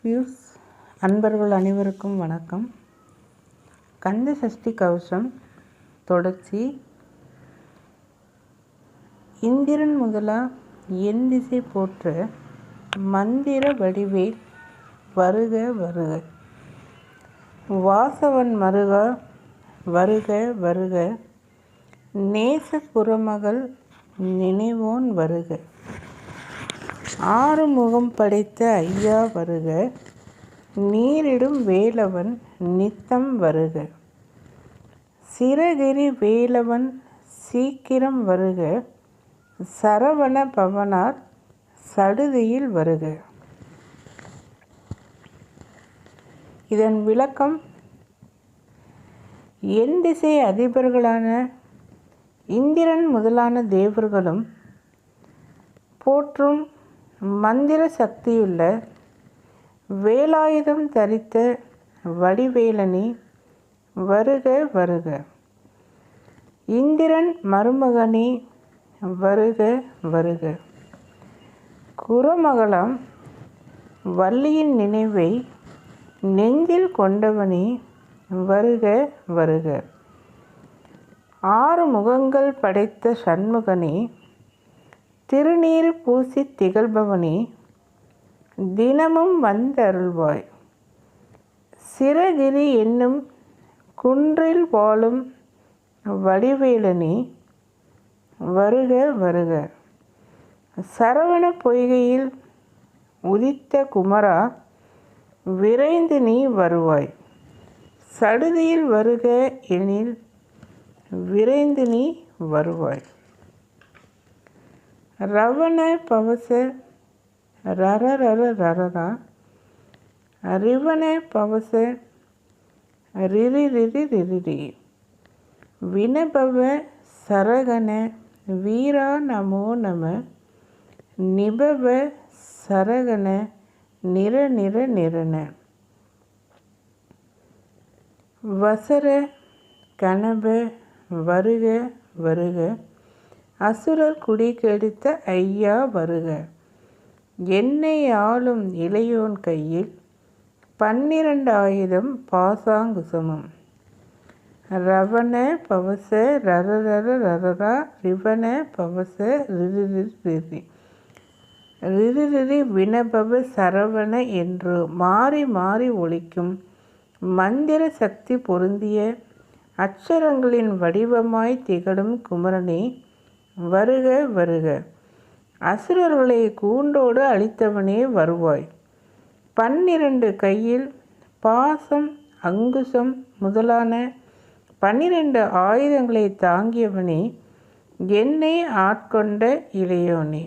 Views அன்பர்கள் அனைவருக்கும் வணக்கம். கந்த சஷ்டி கவசம் தொடர்ச்சி. இந்திரன் முதலா என் திசை போற்ற மந்திர வடிவேல் வருக வருக. வாசவன் மருகா வருக வருக. நேச குறமகள் நினைவோன் வருக. ஆறுமுகம் படைத்த ஐயா வருக. நீரிடும் வேலவன் நித்தம் வருக. சிறகிரி வேலவன் சீக்கிரம் வருக. சரவண பவனார் சடுதியில் வருக. இதன் விளக்கம்: என் திசை அதிபர்களான இந்திரன் முதலான தேவர்களும் போற்றும் மந்திர சக்தியுள்ள வேலாயுதம் தரித்த வடிவேலனே வருக வருக. இந்திரன் மருமகனே வருக வருக. குறமகளாம் வள்ளியின் நினைவை நெஞ்சில் கொண்டவனே வருக வருக. ஆறு முகங்கள் படைத்த சண்முகனே, திருநீறு பூசி திகழ்பவனே, தினமும் வந்தருள்வாய். சிறகிரி என்னும் குன்றில் வாழும் வடிவேலனே வருக வருக. சரவண பொய்கையில் உதித்த குமரா, விரைந்து நீ வருவாய். சடுதியில் வருக எனில் விரைந்து நீ வருவாய். ரவண பவச ரர ரர ரரரா. ரிவண பவச ரிரி ரிரி ரிரி. வினபவ சரகண வீரா நமோ நம. நிபவ சரகண நிர நிர நிரண. வசர கணப வருக வருக. அசுரர் குடி கெடுத்த ஐயா வருக. என்னை ஆளும் இளையோன் கையில் 12 ஆயுதம் பாசாங்குசமும். ரவண பவச ரர ரர ரரரா. ரிவண பவச ரிரி ரிரி. ரிரி ரிரி வினபவ சரவண என்று மாறி மாறி ஒலிக்கும் மந்திர சக்தி பொருந்திய அச்சரங்களின் வடிவமாய் திகழும் குமரனே வருக வருக. அசுரர்களை கூண்டோடு அழித்தவனே வருவாய். 12 கையில் பாசம் அங்குசம் முதலான 12 ஆயுதங்களை தாங்கியவனே, என்னை ஆட்கொண்ட இளையோனே.